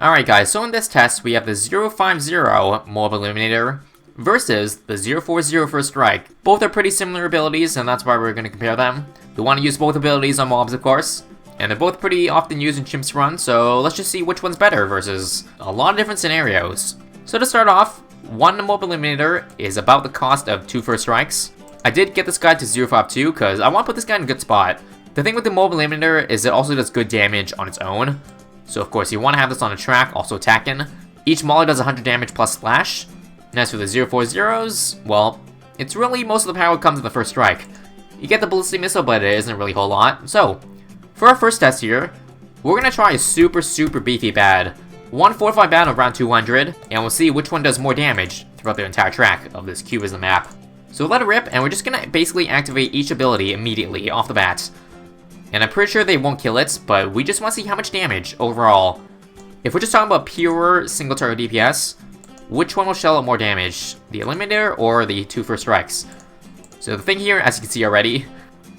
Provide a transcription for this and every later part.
Alright guys, so in this test we have the 050 MOAB Eliminator versus the 040 First Strike. Both are pretty similar abilities, and that's why we're going to compare them. We want to use both abilities on mobs, of course, and they're both pretty often used in Chimps Run, so let's just see which one's better versus a lot of different scenarios. So to start off, one MOAB Eliminator is about the cost of 2 First Strikes. I did get this guy to 052 because I want to put this guy in a good spot. The thing with the MOAB Eliminator is it also does good damage on its own. So of course you want to have this on a track, also attacking. Each mauler does 100 damage plus splash. And as for the 040s, well, it's really most of the power comes in the first strike. You get the ballistic missile, but it isn't really a whole lot. So, for our first test here, we're going to try a super beefy bad. One fortified bad of around 200, and we'll see which one does more damage throughout the entire track of this cube as the map. So let it rip, and we're just going to basically activate each ability immediately off the bat. And I'm pretty sure they won't kill it, but we just want to see how much damage overall. If we're just talking about pure single target DPS, which one will shell out more damage? The Eliminator or the 2 First Strikes? So the thing here, as you can see already,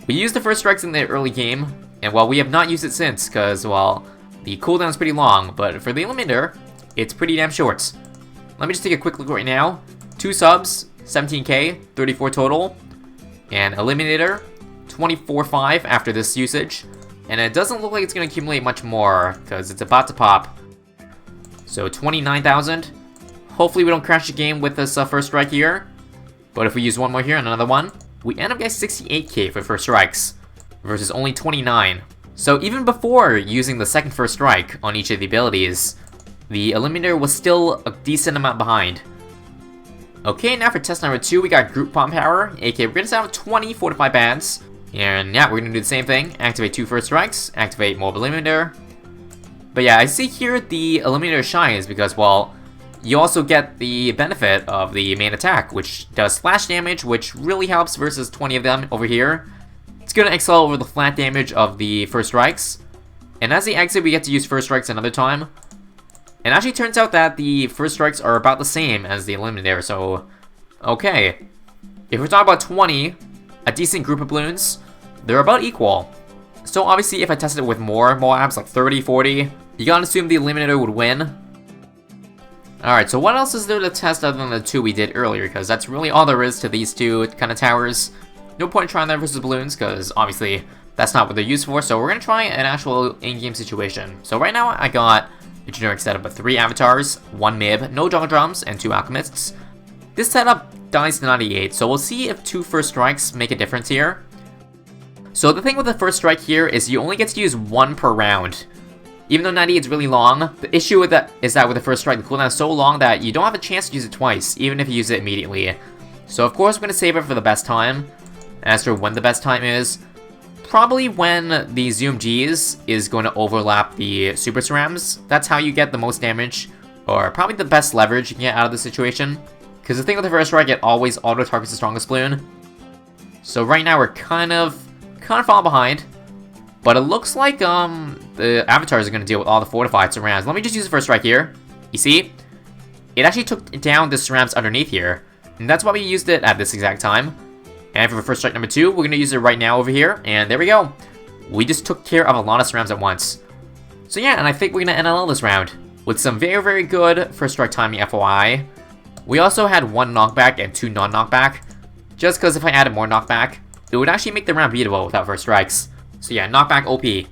we used the First Strikes in the early game, and well, we have not used it since, because, well, the cooldown is pretty long, but for the Eliminator, it's pretty damn short. Let me just take a quick look right now. 2 subs, 17k, 34 total, and Eliminator, 24.5 after this usage, and it doesn't look like it's going to accumulate much more because it's about to pop. So 29,000. Hopefully we don't crash the game with this first strike here, but if we use one more here and another one, we end up getting 68k for first strikes versus only 29. So even before using the second first strike on each of the abilities, the Eliminator was still a decent amount behind. Okay, now for test number 2, we got group bomb power, aka we're going to have 20 fortified bads. And yeah, we're going to do the same thing. Activate 2 First Strikes, activate MOAB Eliminator. But yeah, I see here the Eliminator shines because, well, you also get the benefit of the main attack, which does splash damage, which really helps versus 20 of them over here. It's going to excel over the flat damage of the First Strikes. And as the exit, we get to use First Strikes another time. And actually turns out that the First Strikes are about the same as the Eliminator, so okay. If we're talking about 20, a decent group of balloons, they're about equal. So obviously if I tested it with more MOABs, like 30, 40, you gotta assume the Eliminator would win. Alright, so what else is there to test other than the 2 we did earlier, because that's really all there is to these 2 kind of towers. No point trying that versus balloons, because obviously that's not what they're used for, so we're gonna try an actual in-game situation. So right now I got a generic setup of 3 avatars, 1 MIB, no jungle drums, and 2 alchemists. This setup dies to 98, so we'll see if 2 First Strikes make a difference here. So the thing with the First Strike here is you only get to use 1 per round. Even though 98 is really long, the issue with that is that with the First Strike, the cooldown is so long that you don't have a chance to use it twice, even if you use it immediately. So of course we're going to save it for the best time. As for when the best time is, probably when the Zoom Gs is going to overlap the Super Cerams. That's how you get the most damage, or probably the best leverage you can get out of the situation. Because the thing with the First Strike, it always auto-targets the strongest balloon. So right now we're kind of falling behind. But it looks like the avatars are going to deal with all the fortified Cerams. Let me just use the First Strike here. You see? It actually took down the Cerams underneath here. And that's why we used it at this exact time. And for First Strike number 2, we're going to use it right now over here. And there we go. We just took care of a lot of Cerams at once. So yeah, and I think we're going to NLL this round with some very good First Strike timing FOI. We also had 1 knockback and 2 non-knockback. Just because if I added more knockback, it would actually make the round beatable without First Strikes. So yeah, knockback OP.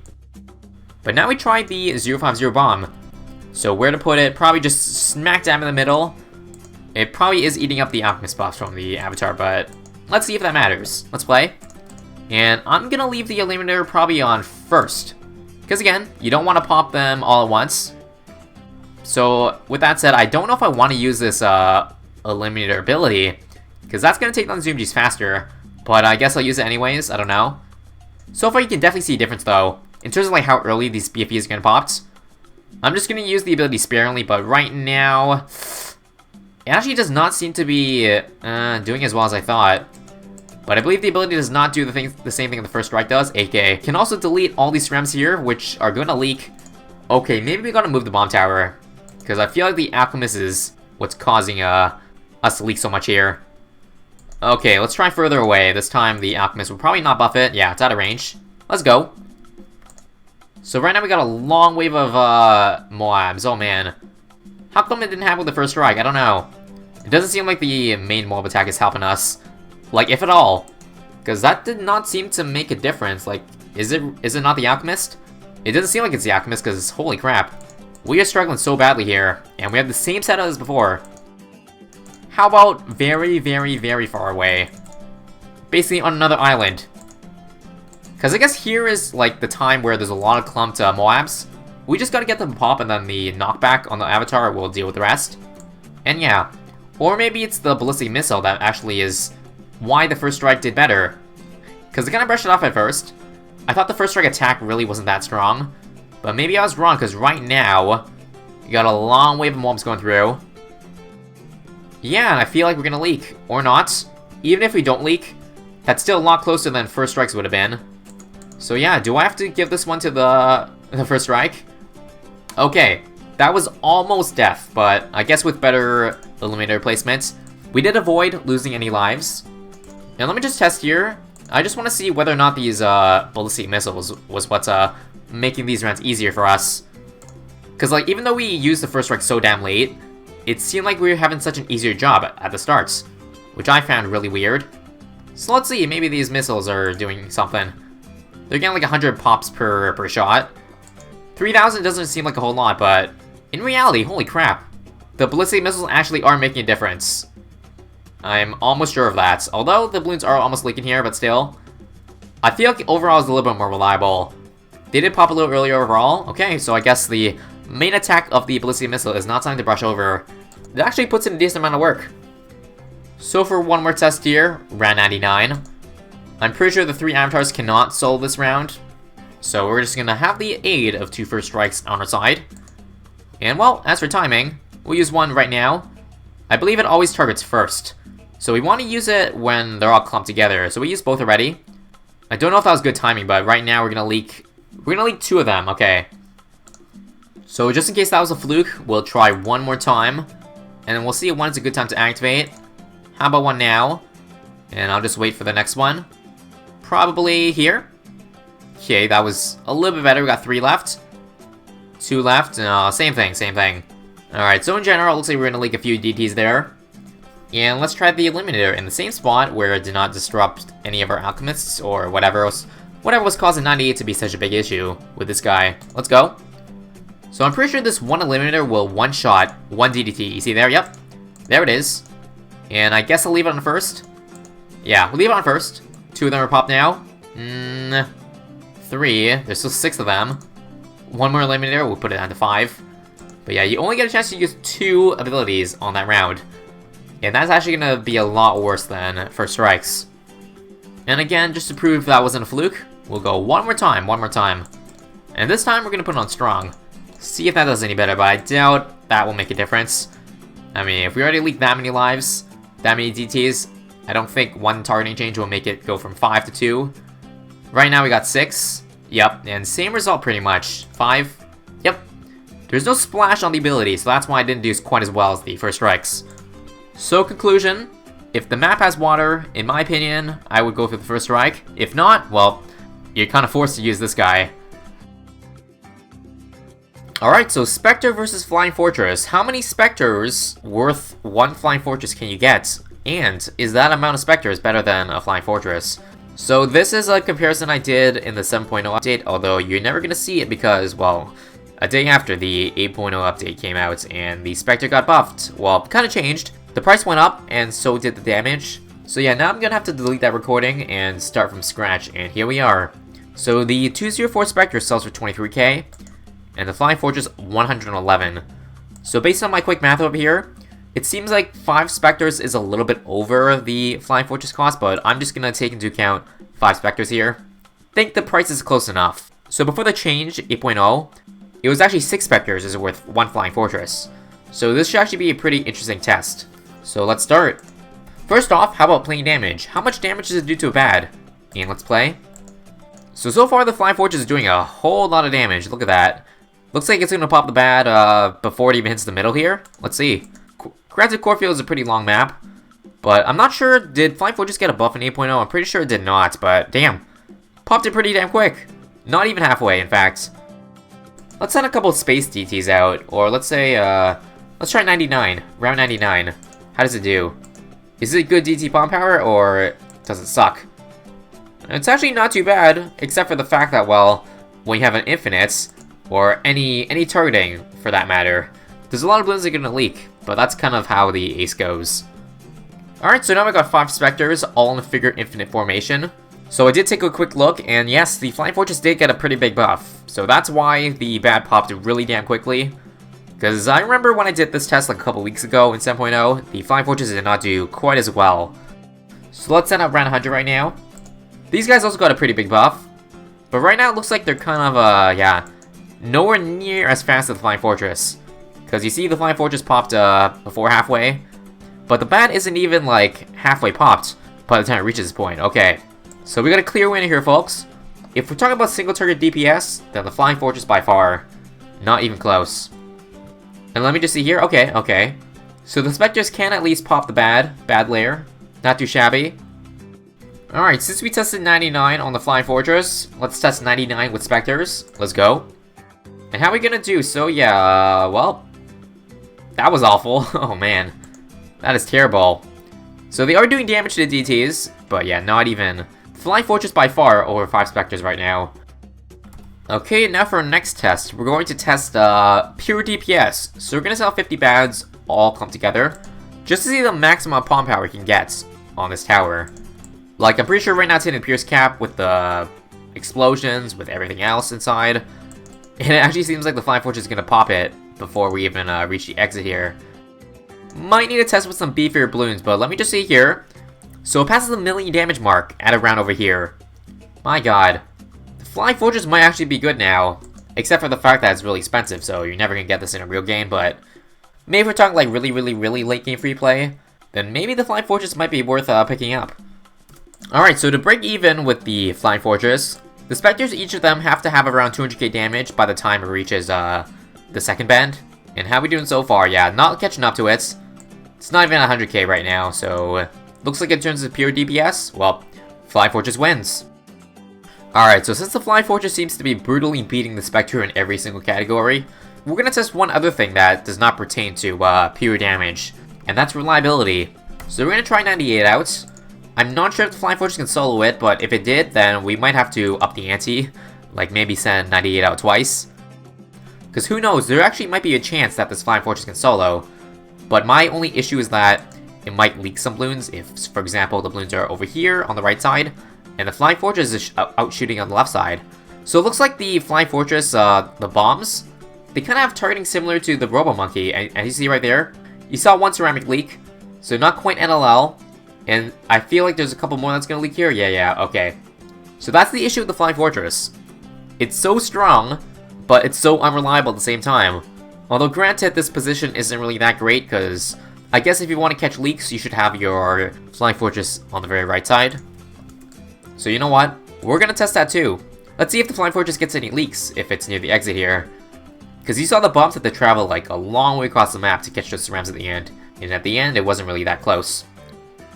But now we tried the 050 bomb. So where to put it? Probably just smack dab in the middle. It probably is eating up the alchemist buffs from the avatar, but let's see if that matters. Let's play. And I'm gonna leave the Eliminator probably on first. Because again, you don't want to pop them all at once. So with that said, I don't know if I want to use this Eliminator ability, because that's gonna take down Zoom Gs faster. But I guess I'll use it anyways, I don't know. So far you can definitely see a difference though, in terms of like how early these BFEs are gonna pop. I'm just gonna use the ability sparingly, but right now, it actually does not seem to be doing as well as I thought. But I believe the ability does not do the same thing the First Strike does, aka can also delete all these Cerams here, which are gonna leak. Okay, maybe we gotta move the bomb tower, because I feel like the alchemist is what's causing us to leak so much here. Okay, let's try further away. This time the alchemist will probably not buff it. Yeah, it's out of range. Let's go. So right now we got a long wave of MOABs. Oh man. How come it didn't happen with the first strike? I don't know. It doesn't seem like the main MOAB attack is helping us. Like, if at all. Because that did not seem to make a difference. Like, is it not the Alchemist? It doesn't seem like it's the Alchemist because, holy crap. We are struggling so badly here. And we have the same setup as before. How about very, very, very far away? Basically on another island. Because I guess here is, like, the time where there's a lot of clumped MOABs. We just gotta get them to pop, and then the knockback on the Avatar will deal with the rest. And yeah. Or maybe it's the ballistic missile that actually is why the first strike did better. Because I kind of brushed it off at first. I thought the first strike attack really wasn't that strong. But maybe I was wrong, because right now, you got a long wave of MOABs going through. Yeah, and I feel like we're gonna leak. Or not. Even if we don't leak, that's still a lot closer than first strikes would have been. So yeah, do I have to give this one to the first strike? Okay, that was almost death, but I guess with better Eliminator placement, we did avoid losing any lives. And let me just test here. I just want to see whether or not these ballistic missiles was what's making these rounds easier for us. Because like, even though we used the first strike so damn late, it seemed like we were having such an easier job at the starts, which I found really weird. So let's see, maybe these missiles are doing something. They're getting like 100 pops per shot. 3,000 doesn't seem like a whole lot, but in reality, holy crap. The ballistic missiles actually are making a difference. I'm almost sure of that. Although the balloons are almost leaking here, but still. I feel like overall is a little bit more reliable. They did pop a little earlier overall. Okay, so I guess the main attack of the ballistic missile is not something to brush over. It actually puts in a decent amount of work. So for one more test here, round 99. I'm pretty sure the 3 avatars cannot solo this round. So we're just gonna have the aid of 2 first strikes on our side. And well, as for timing, we'll use one right now. I believe it always targets first. So we want to use it when they're all clumped together. So we use both already. I don't know if that was good timing, but right now we're gonna leak 2 of them, okay. So just in case that was a fluke, we'll try one more time. And then we'll see when it's a good time to activate. How about one now? And I'll just wait for the next one. Probably here. Okay, that was a little bit better. We got 3 left. 2 left. Same thing, same thing. Alright, so in general, it looks like we're gonna leak a few DTs there. And let's try the Eliminator in the same spot where it did not disrupt any of our alchemists or whatever was causing 98 to be such a big issue with this guy. Let's go. So I'm pretty sure this one Eliminator will one-shot 1 DDT. You see there? Yep. There it is. And I guess I'll leave it on first. Yeah, we'll leave it on first. 2 of them are popped now. 3. There's still 6 of them. 1 more Eliminator, we'll put it down to 5. But yeah, you only get a chance to use 2 abilities on that round. And that's actually gonna be a lot worse than first strikes. And again, just to prove that wasn't a fluke, we'll go one more time. And this time we're gonna put it on strong. See if that does any better, but I doubt that will make a difference. I mean, if we already leaked that many lives, that many DTs, I don't think one targeting change will make it go from 5 to 2. Right now we got 6. Yep, and same result pretty much. 5. Yep. There's no splash on the ability, so that's why I didn't do quite as well as the first strikes. So conclusion, if the map has water, in my opinion, I would go for the first strike. If not, well, you're kind of forced to use this guy. Alright, so Spectre versus Flying Fortress. How many Spectres worth 1 Flying Fortress can you get? And is that amount of Spectres better than a Flying Fortress? So this is a comparison I did in the 7.0 update, although you're never going to see it because, well, a day after the 8.0 update came out and the Spectre got buffed. Well, kind of changed. The price went up and so did the damage. So yeah, now I'm going to have to delete that recording and start from scratch, and here we are. So the 204 Spectre sells for 23k. And the Flying Fortress, 111. So based on my quick math over here, it seems like 5 Spectres is a little bit over the Flying Fortress cost, but I'm just going to take into account 5 Spectres here. Think the price is close enough. So before the change, 8.0, it was actually 6 Spectres is worth 1 Flying Fortress. So this should actually be a pretty interesting test. So let's start. First off, how about playing damage? How much damage does it do to a bad? And let's play. So far the Flying Fortress is doing a whole lot of damage. Look at that. Looks like it's going to pop the bad before it even hits the middle here. Let's see. Granted, Corefield is a pretty long map, but I'm not sure, did Flying Fortress get a buff in 8.0? I'm pretty sure it did not, but damn. Popped it pretty damn quick. Not even halfway, in fact. Let's send a couple of space DTs out, or let's say, let's try 99, round 99. How does it do? Is it good DT bomb power, or does it suck? It's actually not too bad, except for the fact that, well, when you have an infinite, or any targeting, for that matter, there's a lot of balloons that are gonna leak, but that's kind of how the ace goes. Alright, so now we got 5 spectres, all in the figure infinite formation. So I did take a quick look, and yes, the Flying Fortress did get a pretty big buff. So that's why the bad popped really damn quickly. Because I remember when I did this test like a couple weeks ago in 7.0, the Flying Fortress did not do quite as well. So let's send out round 100 right now. These guys also got a pretty big buff. But right now it looks like they're kind of, yeah, nowhere near as fast as the Flying Fortress. Because you see the Flying Fortress popped before halfway. But the bat isn't even like halfway popped by the time it reaches this point. Okay. So we got a clear winner here, folks. If we're talking about single target DPS, then the Flying Fortress by far. Not even close. And let me just see here. Okay. So the Spectres can at least pop the bad layer. Not too shabby. Alright, since we tested 99 on the Flying Fortress, let's test 99 with Spectres. Let's go. And how are we gonna do? So yeah, well, that was awful. Oh man, that is terrible. So they are doing damage to the DTs, but yeah, not even. Flying Fortress by far over 5 Spectres right now. Okay, now for our next test, we're going to test pure DPS. So we're going to sell 50 bads all clumped together, just to see the maximum palm power we can get on this tower. Like, I'm pretty sure right now it's hitting Pierce Cap with the explosions, with everything else inside. And it actually seems like the Flying Fortress is going to pop it before we even reach the exit here. Might need to test with some beefier balloons, but let me just see here. So it passes the 1 million damage mark at around over here. My god. The Flying Fortress might actually be good now. Except for the fact that it's really expensive, so you're never gonna get this in a real game, but maybe if we're talking like really late game free play, then maybe the Flying Fortress might be worth picking up. Alright, so to break even with the Flying Fortress, the Spectres, each of them have to have around 200k damage by the time it reaches the second bend. And how are we doing so far? Yeah, not catching up to it. It's not even 100k right now, so looks like in terms of pure DPS, well, Flying Fortress wins. Alright, so since the Flying Fortress seems to be brutally beating the Spectre in every single category, we're gonna test one other thing that does not pertain to pure damage, and that's reliability. So we're gonna try 98 out. I'm not sure if the Flying Fortress can solo it, but if it did, then we might have to up the ante, like maybe send 98 out twice. Because who knows, there actually might be a chance that this Flying Fortress can solo, but my only issue is that it might leak some balloons if, for example, the balloons are over here on the right side, and the Flying Fortress is out shooting on the left side. So it looks like the Flying Fortress, the bombs, they kind of have targeting similar to the Robo Monkey, and as you see right there, you saw one ceramic leak, so not quite NLL, and I feel like there's a couple more that's gonna leak here. Yeah, okay. So that's the issue with the Flying Fortress. It's so strong, but it's so unreliable at the same time. Although granted, this position isn't really that great, because I guess if you want to catch leaks, you should have your Flying Fortress on the very right side. So you know what? We're gonna test that too. Let's see if the Flying Fortress gets any leaks, if it's near the exit here. Because you saw the bombs have to travel like a long way across the map to catch those cerams at the end. And at the end, it wasn't really that close.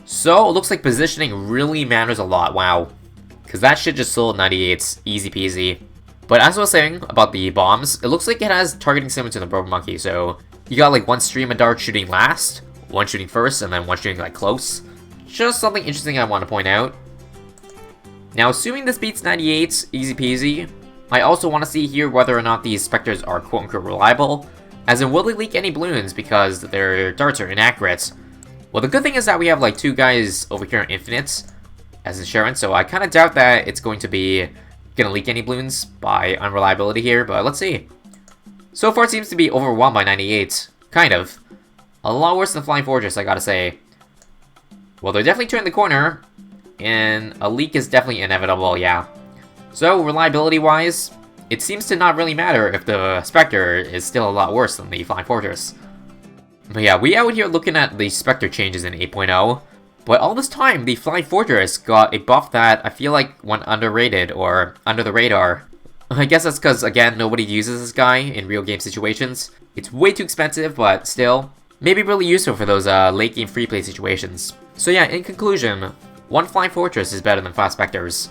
So it looks like positioning really matters a lot, wow. Because that shit just sold 98s, easy peasy. But as I was saying about the bombs, it looks like it has targeting similar to the Robo Monkey, so you got like one stream of dart shooting last, one shooting first, and then one shooting like close. Just something interesting I want to point out. Now, assuming this beats 98, easy peasy, I also want to see here whether or not these Spectres are quote-unquote reliable, as in will they leak any balloons because their darts are inaccurate. Well, the good thing is that we have like 2 guys over here in Infinite as insurance, so I kind of doubt that it's going to leak any balloons by unreliability here, but let's see. So far it seems to be overwhelmed by 98, kind of. A lot worse than Flying Fortress, I gotta say. Well, they're definitely turning the corner, and a leak is definitely inevitable, yeah. So, reliability-wise, it seems to not really matter if the Spectre is still a lot worse than the Flying Fortress. But yeah, we out here looking at the Spectre changes in 8.0, but all this time, the Flying Fortress got a buff that I feel like went underrated, or under the radar. I guess that's because, again, nobody uses this guy in real game situations. It's way too expensive, but still, maybe really useful for those late game free play situations. So yeah, in conclusion, one Flying Fortress is better than 5 Spectres.